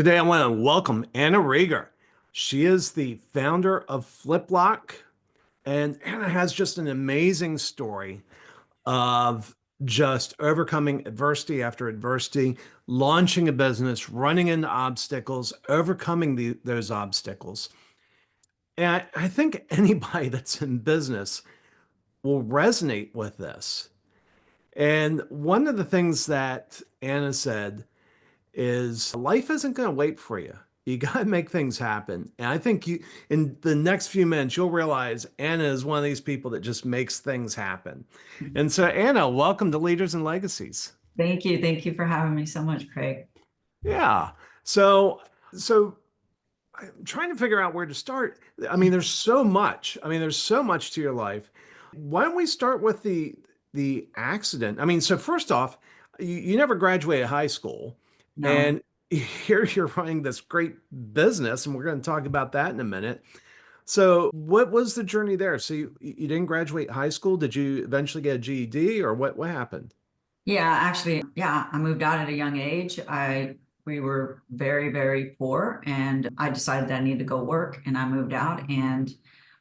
Today, I want to welcome Anna Reger. She is the founder of FlipLok, and Anna has just an amazing story of just overcoming adversity after adversity, launching a business, running into obstacles, overcoming those obstacles. And I think anybody that's in business will resonate with this. And one of the things that Anna said is life isn't going to wait for you. You got to make things happen. And I think in the next few minutes, you'll realize Anna is one of these people that just makes things happen. And so, Anna, welcome to Leaders and Legacies. Thank you. Thank you for having me so much, Craig. Yeah. So I'm trying to figure out where to start. I mean, there's so much. I mean, there's so much to your life. Why don't we start with the accident? I mean, so first off, you never graduated high school, No. and here you're running this great business, and we're going to talk about that in a minute. So, what was the journey there? So you didn't graduate high school. Did you eventually get a GED, or what happened? Yeah, actually, yeah, I moved out at a young age. We were very, very poor, and I decided that I needed to go work, and I moved out and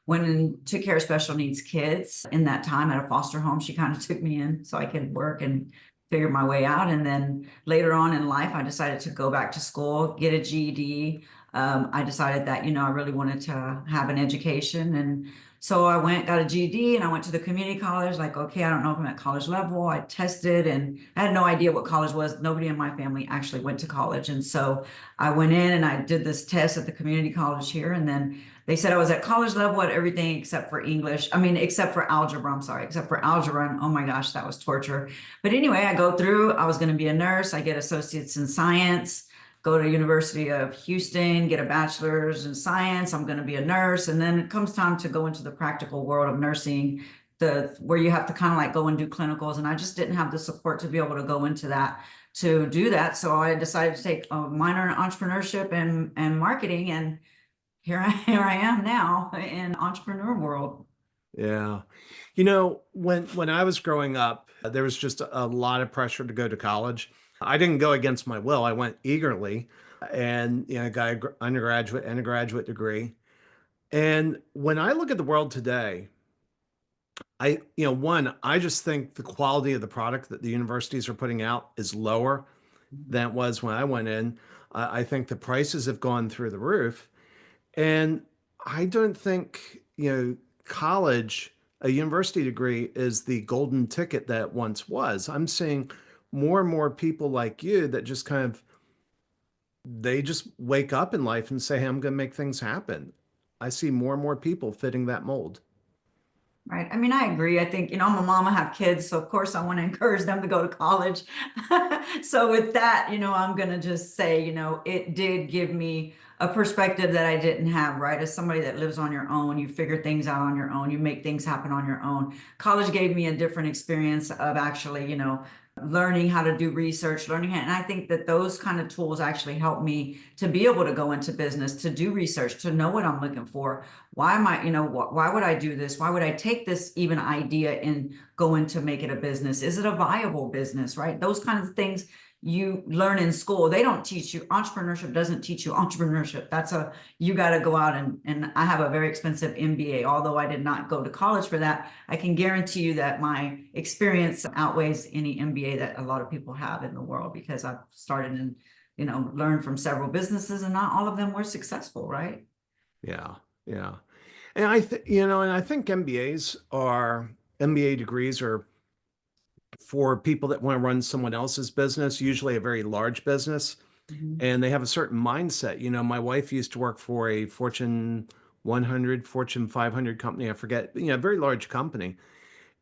went and took care of special needs kids. In that time at a foster home, she kind of took me in so I could work and figure my way out. And then later on in life, I decided to go back to school, get a GED. I decided that, I really wanted to have an education. And so I went, got a GED, and I went to the community college, like, okay, I don't know if I'm at college level. I tested and I had no idea what college was. Nobody in my family actually went to college. And so I went in and I did this test at the community college here. And then they said I was at college level at everything except for English. I mean, except for algebra. I'm sorry, except for algebra. And oh my gosh, that was torture. But anyway, I go through, I was going to be a nurse. I get associates in science, go to University of Houston, get a bachelor's in science. I'm going to be a nurse. And then it comes time to go into the practical world of nursing, where you have to kind of like go and do clinicals. And I just didn't have the support to be able to go into that, to do that. So I decided to take a minor in entrepreneurship and marketing. And here I am now in entrepreneur world. Yeah. When I was growing up, there was just a lot of pressure to go to college. I didn't go against my will. I went eagerly and, got an undergraduate and a graduate degree. And when I look at the world today, I just think the quality of the product that the universities are putting out is lower than it was when I went in. I think the prices have gone through the roof. And I don't think, college, a university degree is the golden ticket that it once was. I'm seeing more and more people like you that just they just wake up in life and say, hey, I'm going to make things happen. I see more and more people fitting that mold. Right. I mean, I agree. I think, I'm a mom, I have kids, so of course I want to encourage them to go to college. So with that, I'm going to just say, it did give me a perspective that I didn't have, right? As somebody that lives on your own, you figure things out on your own, you make things happen on your own. College gave me a different experience of actually, learning how to do research, and I think that those kind of tools actually help me to be able to go into business, to do research, to know what I'm looking for. Why am I, why would I do this? Why would I take this even idea and go into make it a business? Is it a viable business, right? Those kind of things you learn in school. They don't teach you, entrepreneurship doesn't teach you entrepreneurship. You got to go out and I have a very expensive MBA. Although I did not go to college for that, I can guarantee you that my experience outweighs any MBA that a lot of people have in the world, because I've started and, learned from several businesses, and not all of them were successful, right? Yeah. Yeah. And I think MBA degrees are for people that want to run someone else's business, usually a very large business, Mhm. and they have a certain mindset. My wife used to work for a Fortune 100, Fortune 500 company. I forget, a very large company.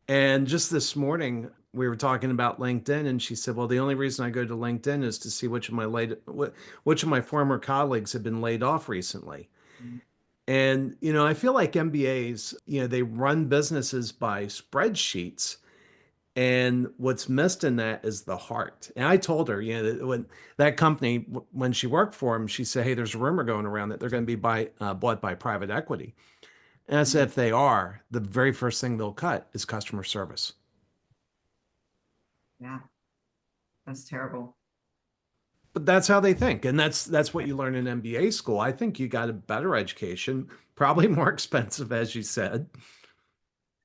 And just this morning, we were talking about LinkedIn, and she said, "Well, the only reason I go to LinkedIn is to see which of my former colleagues have been laid off recently." And I feel like MBAs, they run businesses by spreadsheets, and what's missed in that is the heart. And I told her, that when that company, when she worked for them, she said, "Hey, there's a rumor going around that they're going to be bought by private equity." And I said, if they are, the very first thing they'll cut is customer service. Yeah, that's terrible. but that's how they think, and that's what you learn in MBA school. I think you got a better education, probably more expensive, as you said.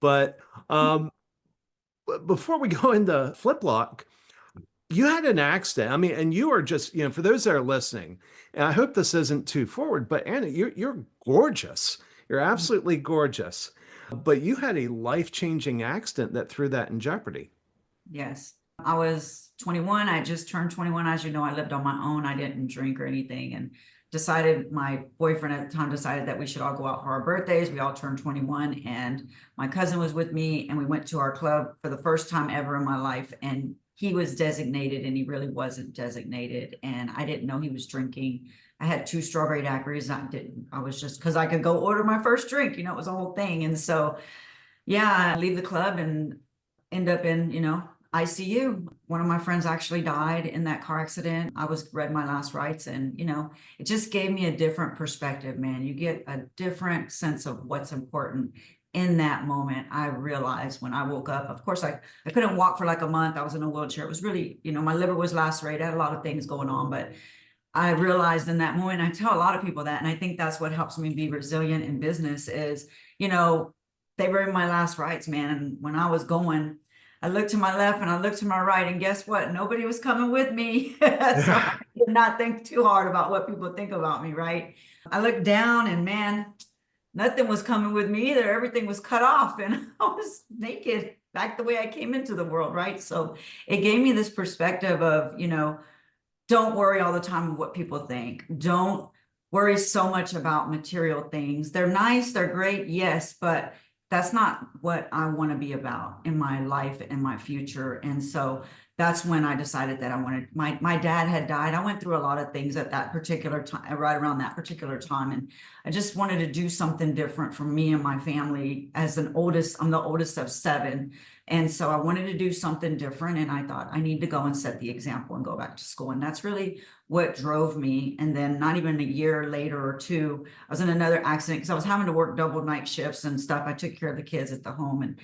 But before we go into FlipLok, you had an accident. I mean, and you are just, for those that are listening, and I hope this isn't too forward, but Anna, you're gorgeous. You're absolutely gorgeous. But you had a life-changing accident that threw that in jeopardy. Yes. I was 21. I just turned 21. As you know, I lived on my own. I didn't drink or anything, and my boyfriend at the time decided that we should all go out for our birthdays. We all turned 21, and my cousin was with me, and we went to our club for the first time ever in my life. And he was designated, and he really wasn't designated. And I didn't know he was drinking. I had 2 strawberry daiquiris. I was just, because I could go order my first drink, it was a whole thing. And so, yeah, I leave the club and end up in, ICU. One of my friends actually died in that car accident. I read my last rites, and it just gave me a different perspective, man. You get a different sense of what's important in that moment. I realized when I woke up, of course, I couldn't walk for like a month. I was in a wheelchair. It was really, my liver was lacerated. I had a lot of things going on, but I realized in that moment, I tell a lot of people that, and I think that's what helps me be resilient in business is, they were in my last rites, man. And when I was going, I looked to my left and I looked to my right, and guess what? Nobody was coming with me. So I did not think too hard about what people think about me, right? I looked down, and man, nothing was coming with me either. Everything was cut off, and I was naked back the way I came into the world, right? So it gave me this perspective of, don't worry all the time of what people think. Don't worry so much about material things. They're nice, they're great, yes, but that's not what I want to be about in my life and my future. And so that's when I decided that I wanted, my dad had died. I went through a lot of things at that particular time, right around that particular time. And I just wanted to do something different for me and my family. I'm the oldest of 7. And so I wanted to do something different. And I thought I need to go and set the example and go back to school. And that's really what drove me. And then not even a year later or 2, I was in another accident because I was having to work double night shifts and stuff. I took care of the kids at the home, and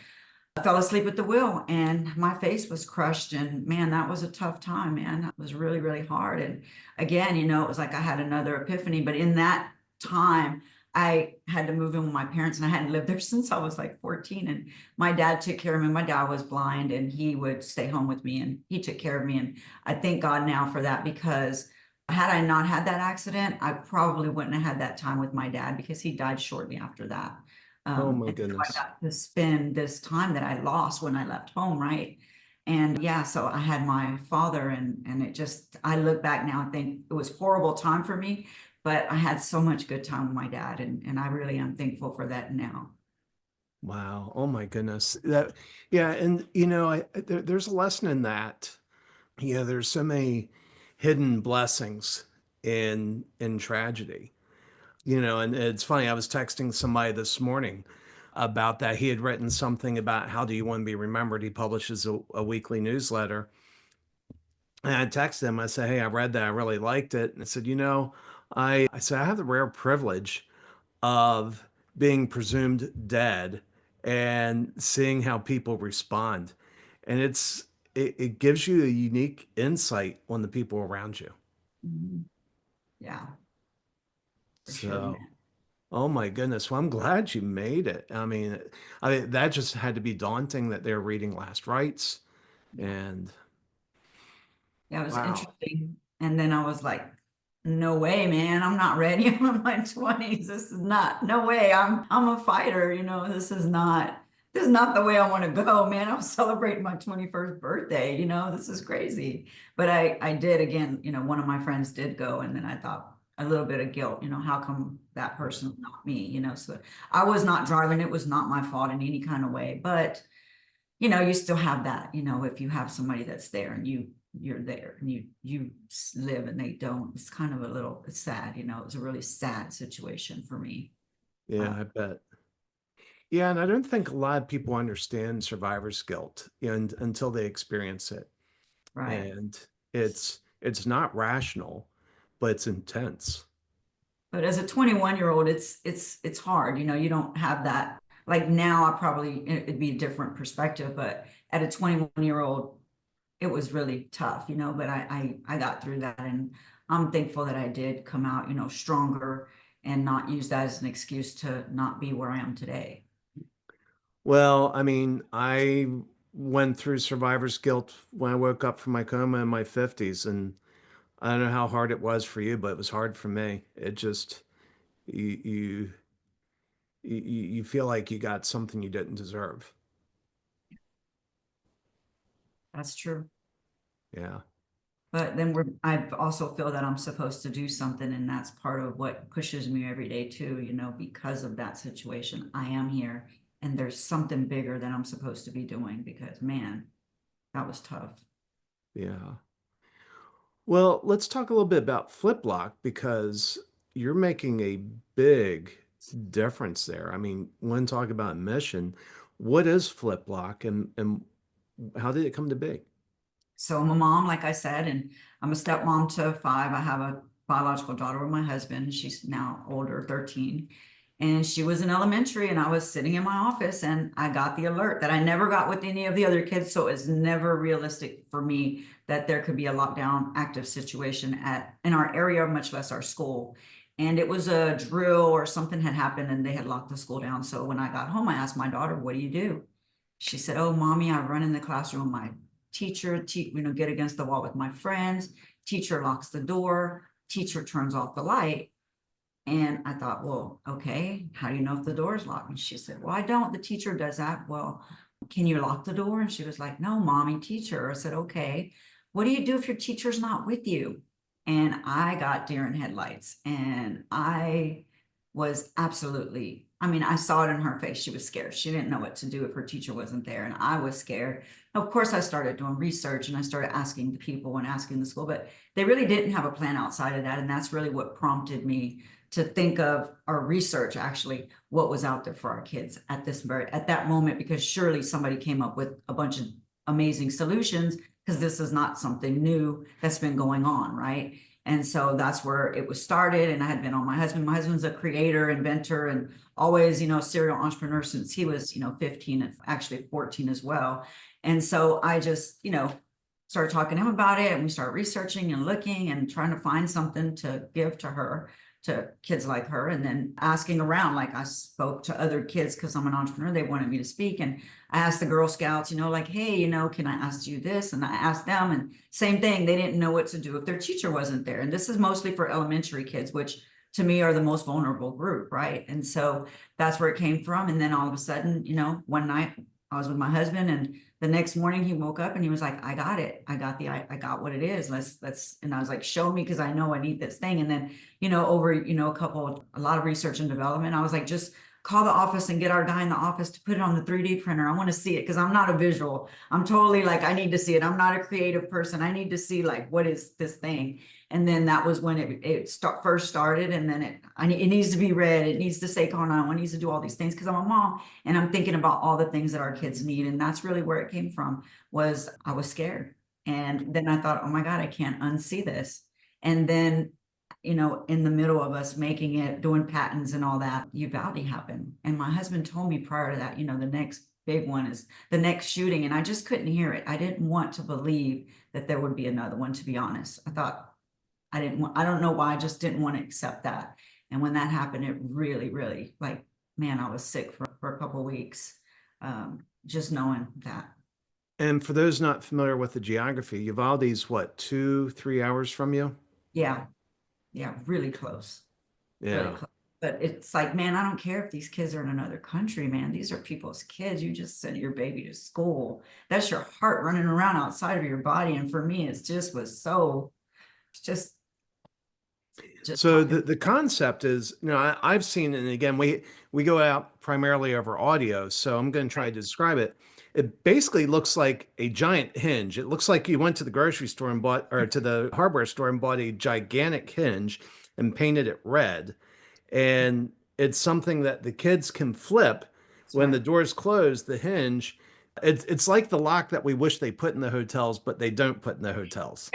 I fell asleep at the wheel, and my face was crushed. And man, that was a tough time, man. That was really, really hard. And again, it was like I had another epiphany. But in that time, I had to move in with my parents, and I hadn't lived there since I was like 14. And my dad took care of me. My dad was blind, and he would stay home with me, and he took care of me. And I thank God now for that, because had I not had that accident, I probably wouldn't have had that time with my dad, because he died shortly after that. Oh my And so I goodness. got to spend this time that I lost when I left home, right? And yeah, so I had my father, and it just, I look back now and think it was a horrible time for me, but I had so much good time with my dad, and I really am thankful for that now. Wow. Oh my goodness. Yeah, and there's a lesson in that. There's so many hidden blessings in tragedy. And it's funny, I was texting somebody this morning about that. He had written something about how do you want to be remembered? He publishes a weekly newsletter. And I texted him, I said, hey, I read that, I really liked it. And I said, I said, I have the rare privilege of being presumed dead and seeing how people respond. And it gives you a unique insight on the people around you. Mhm. Yeah, for sure, So, man. oh my goodness. Well, I'm glad you made it. I mean, that just had to be daunting that they're reading last rites. Yeah. And Yeah, it was wow. interesting. And then I was like, no way, man, I'm not ready. I'm in my 20s. This is not, no way. I'm a fighter, this is not the way I want to go, man. I was celebrating my 21st birthday, this is crazy. But I did again, one of my friends did go, and then I thought a little bit of guilt, how come that person, not me, so I was not driving. It was not my fault in any kind of way, but you still have that, if you have somebody that's there and you're there and you live and they don't, it's kind of it's sad, it was a really sad situation for me. Yeah, I bet. Yeah, and I don't think a lot of people understand survivor's guilt until they experience it. Right. And it's not rational, but it's intense. But as a 21-year-old, it's hard, you don't have that. Like now, it'd be a different perspective, but at a 21-year-old, it was really tough, but I got through that, and I'm thankful that I did come out, stronger, and not use that as an excuse to not be where I am today. Well, I mean, I went through survivor's guilt when I woke up from my coma in my 50s, and I don't know how hard it was for you, but it was hard for me. It just you you you feel like you got something you didn't deserve. That's true. Yeah. But then I also feel that I'm supposed to do something, and that's part of what pushes me every day too, because of that situation. I am here, and there's something bigger that I'm supposed to be doing, because man, that was tough. Yeah. Well, let's talk a little bit about FlipLok because you're making a big difference there. I mean, when talking about mission, what is FlipLok and how did it come to be? So I'm a mom, like I said, and I'm a stepmom to five. I have a biological daughter with my husband. She's now older, 13. And she was in elementary, and I was sitting in my office, and I got the alert that I never got with any of the other kids. So it's never realistic for me that there could be a lockdown active situation in our area, much less our school. And it was a drill or something had happened, and they had locked the school down. So when I got home, I asked my daughter, "What do you do?" She said, "Oh, mommy, I run in the classroom. My teacher, get against the wall with my friends. Teacher locks the door. Teacher turns off the light." And I thought, well, okay, how do you know if the door is locked? And she said, "Well, I don't. The teacher does that." "Well, can you lock the door?" And she was like, "No, mommy, teacher." I said, "Okay, what do you do if your teacher's not with you?" And I got deer in headlights, and I was absolutely, I mean, I saw it in her face. She was scared. She didn't know what to do if her teacher wasn't there. And I was scared. Of course, I started doing research, and I started asking the people and asking the school, but they really didn't have a plan outside of that. And that's really what prompted me to think of our research, actually, what was out there for our kids at that moment, because surely somebody came up with a bunch of amazing solutions, because this is not something new that's been going on, right? And so that's where it was started. And I had been on my husband. My husband's a creator, inventor, and always, serial entrepreneur since he was, 15, and actually 14 as well. And so I just, started talking to him about it, and we started researching and looking and trying to find something to give to her, to kids like her, and then asking around. Like, I spoke to other kids because I'm an entrepreneur. They wanted me to speak, and I asked the Girl Scouts, like, "Hey, can I ask you this?" And I asked them, and same thing. They didn't know what to do if their teacher wasn't there. And this is mostly for elementary kids, which to me are the most vulnerable group, right? And so that's where it came from. And then all of a sudden, one night I was with my husband, and the next morning he woke up and he was like, "I got it. I got what it is. Let's," and I was like, "Show me, because I know I need this thing." And then, over, a lot of research and development, I was like, "Just call the office and get our guy in the office to put it on the 3D printer. I want to see it," because I'm not a visual. I'm totally like, I need to see it. I'm not a creative person. I need to see, like, what is this thing? And then that was when it first started. And then it needs to be read. It needs to say Call 911. It needs to do all these things, because I'm a mom and I'm thinking about all the things that our kids need. And that's really where it came from, was I was scared. And then I thought, oh my God, I can't unsee this. And then, in the middle of us making it, doing patents and all that, Uvalde happened. And my husband told me prior to that, the next big one is the next shooting. And I just couldn't hear it. I didn't want to believe that there would be another one, to be honest. I thought, I don't know why, I just didn't want to accept that. And when that happened, it really, really, like, man, I was sick for a couple of weeks. Just knowing that. And for those not familiar with the geography, Uvalde's what, 2, 3 hours from you? Yeah. Yeah. Really close. Really Yeah. close. But it's like, man, I don't care if these kids are in another country, man. These are people's kids. You just sent your baby to school. That's your heart running around outside of your body. And for me, it's just was so, it's just So talking. the concept is, I've seen, and again, we go out primarily over audio, so I'm going to try to describe it. It basically looks like a giant hinge. It looks like you went to the grocery store and bought, or to the hardware store and bought a gigantic hinge and painted it red. And it's something that the kids can flip That's when the right. doors close, the hinge. It's like the lock that we wish they put in the hotels, but they don't put in the hotels.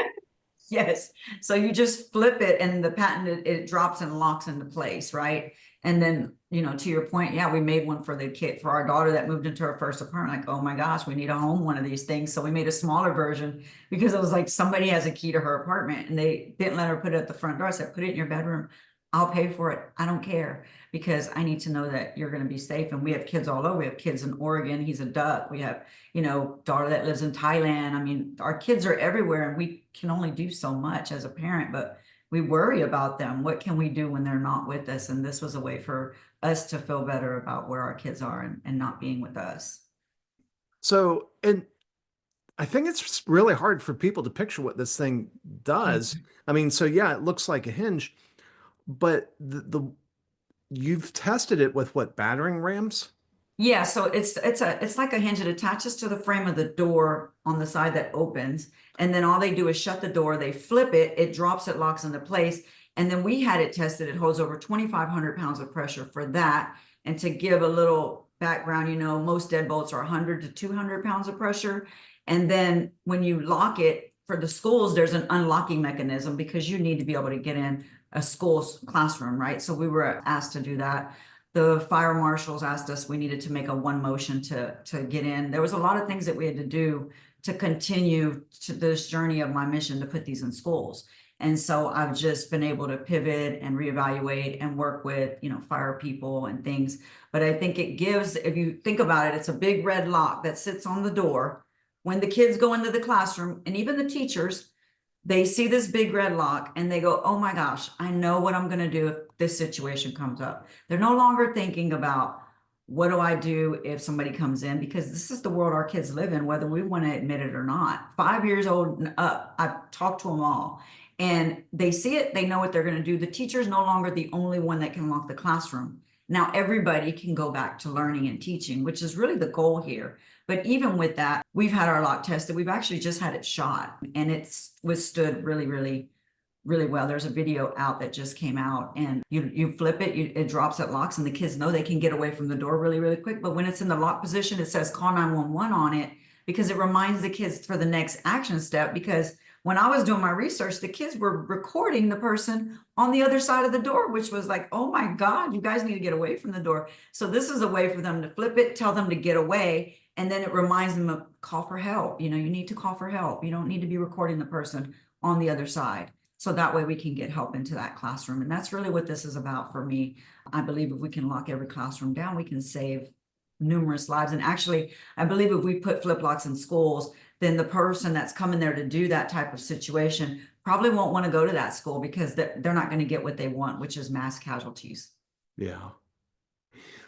Yes. So you just flip it, and the patent, it drops and locks into place, right? And then, to your point, yeah, we made one for the kid, for our daughter that moved into her first apartment. Like, oh my gosh, we need a home one of these things. So we made a smaller version because it was like somebody has a key to her apartment and they didn't let her put it at the front door. I said, put it in your bedroom. I'll pay for it. I don't care, because I need to know that you're going to be safe. And we have kids all over. We have kids in Oregon. He's a duck. We have, daughter that lives in Thailand. I mean, our kids are everywhere and we can only do so much as a parent, but we worry about them. What can we do when they're not with us? And this was a way for us to feel better about where our kids are and not being with us. So, and I think it's really hard for people to picture what this thing does. I mean, so yeah, it looks like a hinge, but you've tested it with what, battering rams? Yeah, so it's like a hinge. It attaches to the frame of the door on the side that opens, and then all they do is shut the door. They flip it, it drops, it locks into place, and then we had it tested. It holds over 2,500 pounds of pressure for that. And to give a little background, most deadbolts are 100 to 200 pounds of pressure. And then when you lock it for the schools, there's an unlocking mechanism because you need to be able to get in a school's classroom, right? So we were asked to do that. The fire marshals asked us, we needed to make a one motion to get in. There was a lot of things that we had to do to continue to this journey of my mission to put these in schools. And so I've just been able to pivot and reevaluate and work with, fire people and things. But I think it gives, if you think about it, it's a big red lock that sits on the door. When the kids go into the classroom, and even the teachers, they see this big red lock and they go, oh my gosh, I know what I'm going to do if this situation comes up. They're no longer thinking about, what do I do if somebody comes in? Because this is the world our kids live in, whether we want to admit it or not. 5 years old and up, I've talked to them all. And they see it, they know what they're going to do. The teacher is no longer the only one that can lock the classroom. Now everybody can go back to learning and teaching, which is really the goal here. But even with that, we've had our lock tested. We've actually just had it shot, and it's withstood really, really, really well. There's a video out that just came out, and you flip it, it drops, it locks, and the kids know they can get away from the door really, really quick. But when it's in the lock position, it says call 911 on it, because it reminds the kids for the next action step. Because when I was doing my research, the kids were recording the person on the other side of the door, which was like, oh my God, you guys need to get away from the door. So this is a way for them to flip it, tell them to get away. And then it reminds them of call for help. You need to call for help. You don't need to be recording the person on the other side. So that way we can get help into that classroom. And that's really what this is about for me. I believe if we can lock every classroom down, we can save numerous lives. And actually, I believe if we put FlipLoks in schools, then the person that's coming there to do that type of situation probably won't want to go to that school, because they're not going to get what they want, which is mass casualties. Yeah.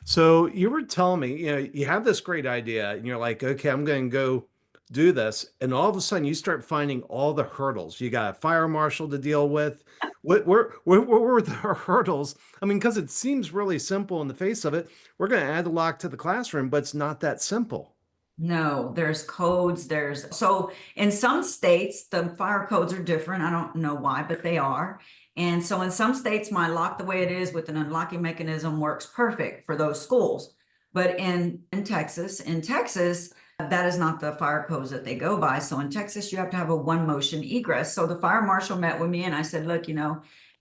So you were telling me, you have this great idea and you're like, okay, I'm going to go do this. And all of a sudden you start finding all the hurdles. You got a fire marshal to deal with. What were the hurdles? I mean, because it seems really simple in the face of it. We're going to add the lock to the classroom, but it's not that simple. No, there's codes. So in some states, the fire codes are different. I don't know why, but they are. And so in some states, my lock the way it is with an unlocking mechanism works perfect for those schools. But in Texas, that is not the fire codes that they go by. So in Texas, you have to have a one motion egress. So the fire marshal met with me and I said, look,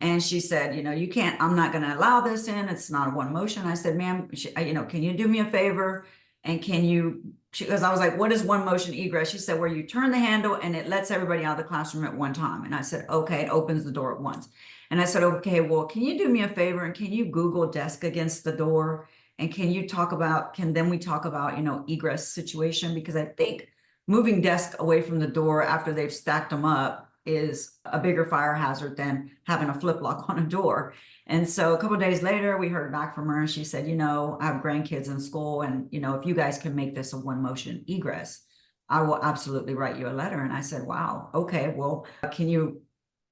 and she said, you can't, I'm not going to allow this in. It's not a one motion. I said, ma'am, can you do me a favor? And because I was like, what is one motion egress? She said, where you turn the handle and it lets everybody out of the classroom at one time. And I said, okay, it opens the door at once. And I said, okay, well, can you do me a favor? And can you Google desk against the door? And can we talk about, egress situation? Because I think moving desk away from the door after they've stacked them up is a bigger fire hazard than having a flip lock on a door. And so a couple of days later, we heard back from her and she said, I have grandkids in school, and, if you guys can make this a one motion egress, I will absolutely write you a letter. And I said, wow, okay, well, can you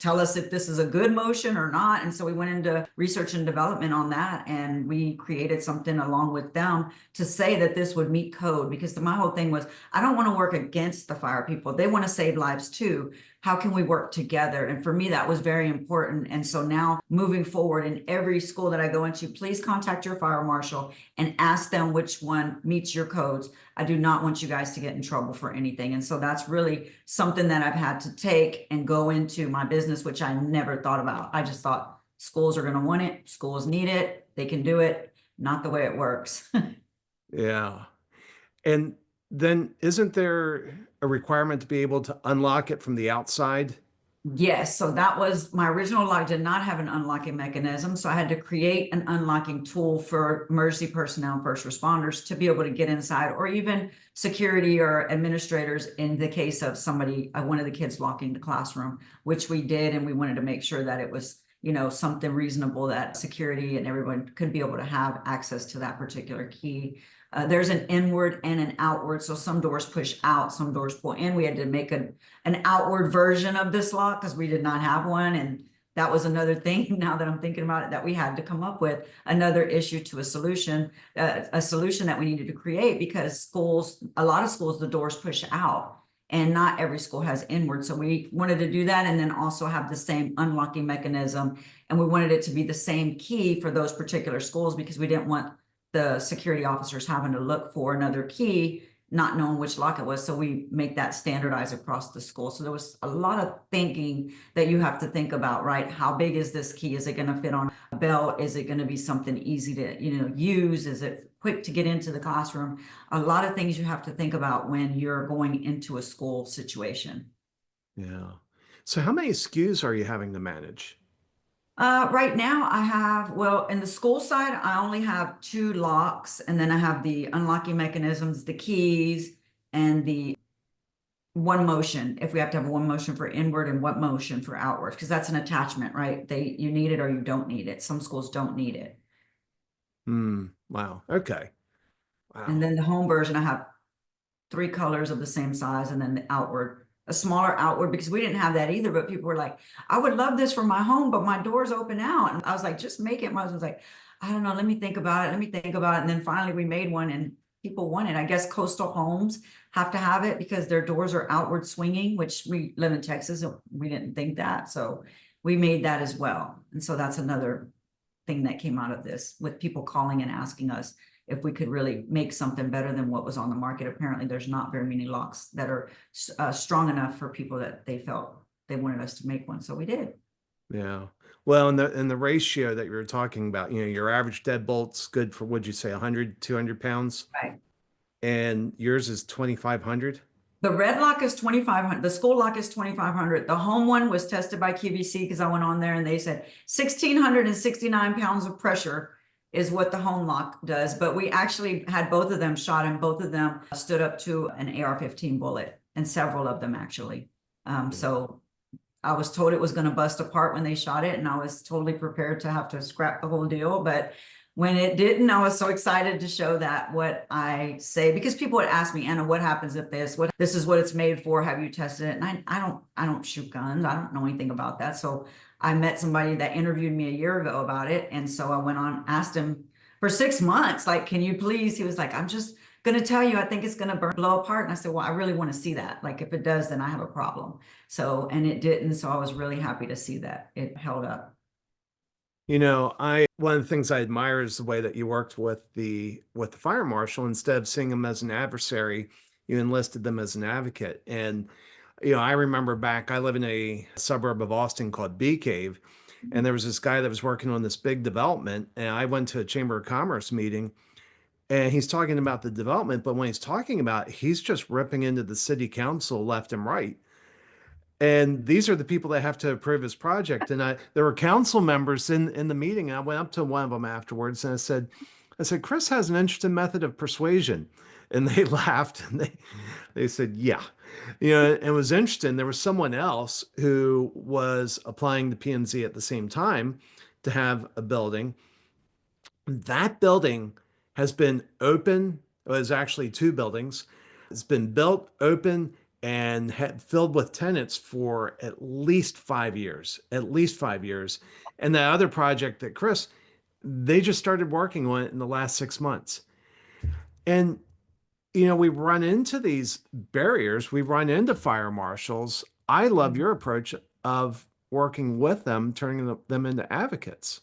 tell us if this is a good motion or not? And so we went into research and development on that, and we created something along with them to say that this would meet code, because my whole thing was, I don't want to work against the fire people. They want to save lives too. How can we work together? And for me, that was very important. And so now moving forward, in every school that I go into, please contact your fire marshal and ask them which one meets your codes. I do not want you guys to get in trouble for anything. And so that's really something that I've had to take and go into my business, which I never thought about. I just thought Schools are going to want it. Schools need it. They can do it. Not the way it works. Yeah. And then isn't there a requirement to be able to unlock it from the outside? Yes, so that was my original lock did not have an unlocking mechanism. So I had to create an unlocking tool for emergency personnel, first responders to be able to get inside, or even security or administrators in the case of somebody, one of the kids locking the classroom, which we did. And we wanted to make sure that it was, something reasonable that security and everyone could be able to have access to that particular key. There's an inward and an outward. So some doors push out, some doors pull in. We had to make an outward version of this lock because we did not have one. And that was another thing, now that I'm thinking about it, that we had to come up with another issue to a solution that we needed to create, because a lot of schools, the doors push out and not every school has inward. So we wanted to do that and then also have the same unlocking mechanism. And we wanted it to be the same key for those particular schools because we didn't want the security officers having to look for another key, not knowing which lock it was. So we make that standardized across the school. So there was a lot of thinking that you have to think about, right? How big is this key? Is it going to fit on a belt? Is it going to be something easy to, use? Is it quick to get into the classroom? A lot of things you have to think about when you're going into a school situation. Yeah. So how many SKUs are you having to manage? Right now I have, well, in the school side, I only have 2 locks, and then I have the unlocking mechanisms, the keys, and the one motion, if we have to have one motion for inward and one motion for outward, because that's an attachment, right? You need it or you don't need it. Some schools don't need it. Wow. Okay. And Wow. then the home version, I have 3 colors of the same size, and then the outward, a smaller outward, because we didn't have that either. But people were like, I would love this for my home, but my doors open out. And I was like, just make it. My husband was like, I don't know, let me think about it. Let me think about it. And then finally we made one and people want it. I guess coastal homes have to have it because their doors are outward swinging, which we live in Texas. And we didn't think that. So we made that as well. And so that's another thing that came out of this, with people calling and asking us if we could really make something better than what was on the market. Apparently there's not very many locks that are strong enough for people that they felt they wanted us to make one. So we did. Yeah. Well, in the ratio that you were talking about, your average deadbolt's good for, what'd you say, 100, 200 pounds, Right. and yours is 2,500. The red lock is 2,500. The school lock is 2,500. The home one was tested by QVC because I went on there and they said 1,669 pounds of pressure is what the home lock does. But we actually had both of them shot, and both of them stood up to an AR-15 bullet, and several of them actually. So I was told it was going to bust apart when they shot it, and I was totally prepared to have to scrap the whole deal. But when it didn't, I was so excited to show that what I say, because people would ask me, Anna, what happens if this is what it's made for? Have you tested it? And I don't shoot guns. I don't know anything about that. So I met somebody that interviewed me a year ago about it. And so I went on, asked him for 6 months, like, can you please? He was like, I'm just going to tell you, I think it's going to blow apart. And I said, well, I really want to see that. Like, if it does, then I have a problem. So, and it didn't. So I was really happy to see that it held up. One of the things I admire is the way that you worked with the fire marshal. Instead of seeing him as an adversary, you enlisted them as an advocate. And I remember back, I live in a suburb of Austin called Bee Cave, and there was this guy that was working on this big development, and I went to a Chamber of Commerce meeting, and he's talking about the development, but when he's talking about it, he's just ripping into the city council left and right. And these are the people that have to approve his project. And there were council members in the meeting. And I went up to one of them afterwards and I said, Chris has an interesting method of persuasion. And they laughed and they said, yeah. It was interesting. There was someone else who was applying to P&Z at the same time to have a building. That building has been open. It was actually 2 buildings. It's been built, open, and filled with tenants for at least 5 years, And the other project that they just started working on it in the last 6 months. And, we run into these barriers. We run into fire marshals. I love your approach of working with them, turning them into advocates.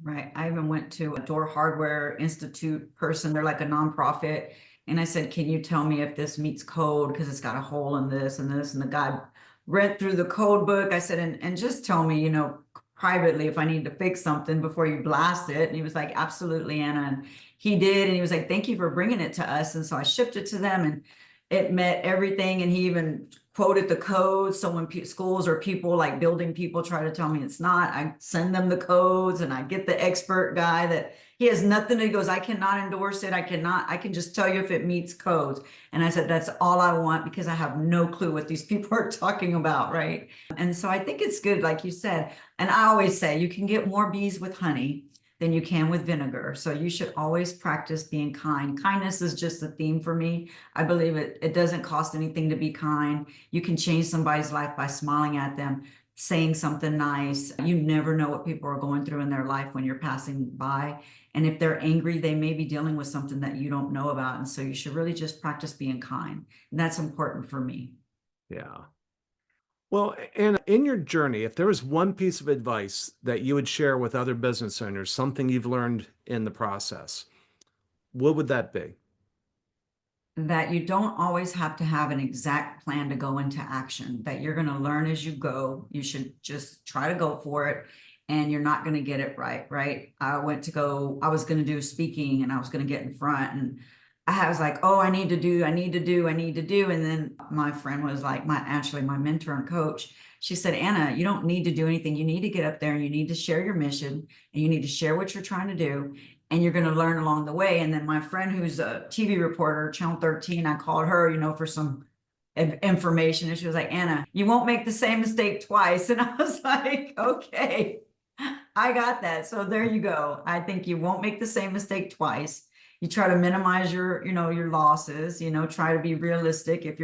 Right. I even went to a Door Hardware Institute person. They're like a nonprofit. And I said, can you tell me if this meets code? Because it's got a hole in this and this. And the guy read through the code book. I said, and just tell me, privately if I need to fix something before you blast it. And he was like, absolutely, Anna. And he did. And he was like, thank you for bringing it to us. And so I shipped it to them and it met everything. And he even quoted the codes. So when schools or people like building people try to tell me it's not, I send them the codes and I get the expert guy that he has nothing. He goes, I cannot endorse it. I can just tell you if it meets codes. And I said, that's all I want because I have no clue what these people are talking about. Right. And so I think it's good, like you said, and I always say you can get more bees with honey than you can with vinegar. So you should always practice being kind. Kindness is just a theme for me. I believe it doesn't cost anything to be kind. You can change somebody's life by smiling at them, saying something nice. You never know what people are going through in their life when you're passing by. And if they're angry, they may be dealing with something that you don't know about. And so you should really just practice being kind. And that's important for me. Yeah. Well, and in your journey, if there was one piece of advice that you would share with other business owners, something you've learned in the process, what would that be? That you don't always have to have an exact plan to go into action, that you're going to learn as you go. You should just try to go for it and you're not going to get it right. Right. I was going to do speaking and I was going to get in front and I was like, oh, I need to do. And then my friend was like, my mentor and coach, she said, Anna, you don't need to do anything. You need to get up there and you need to share your mission and you need to share what you're trying to do. And you're going to learn along the way. And then my friend who's a TV reporter, Channel 13, I called her, for some information. And she was like, Anna, you won't make the same mistake twice. And I was like, okay, I got that. So there you go. I think you won't make the same mistake twice. You try to minimize your losses, try to be realistic. If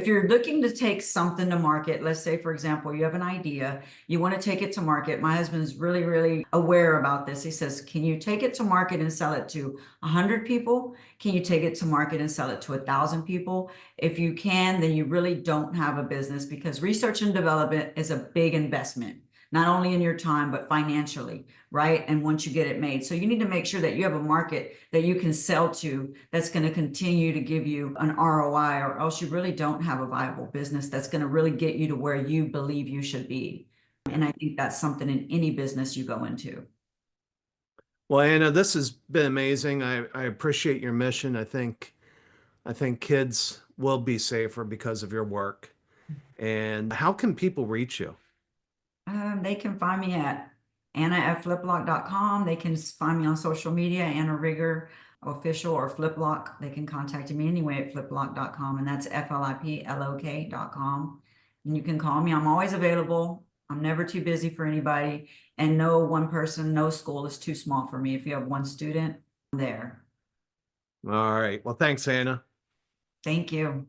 you're looking to take something to market, let's say, for example, you have an idea, you want to take it to market. My husband's really, really aware about this. He says, can you take it to market and sell it to 100 people? Can you take it to market and sell it to 1,000 people? If you can, then you really don't have a business because research and development is a big investment. Not only in your time, but financially, right? And once you get it made. So you need to make sure that you have a market that you can sell to that's going to continue to give you an ROI, or else you really don't have a viable business that's going to really get you to where you believe you should be. And I think that's something in any business you go into. Well, Anna, this has been amazing. I appreciate your mission. I think kids will be safer because of your work. And how can people reach you? They can find me at anna@fliplok.com. They can find me on social media, Anna Reger official or FlipLok. They can contact me anyway at fliplok.com, and that's FLIPLOK.com. And you can call me. I'm always available. I'm never too busy for anybody. And no one person, no school is too small for me. If you have one student, I'm there. All right. Well, thanks, Anna. Thank you.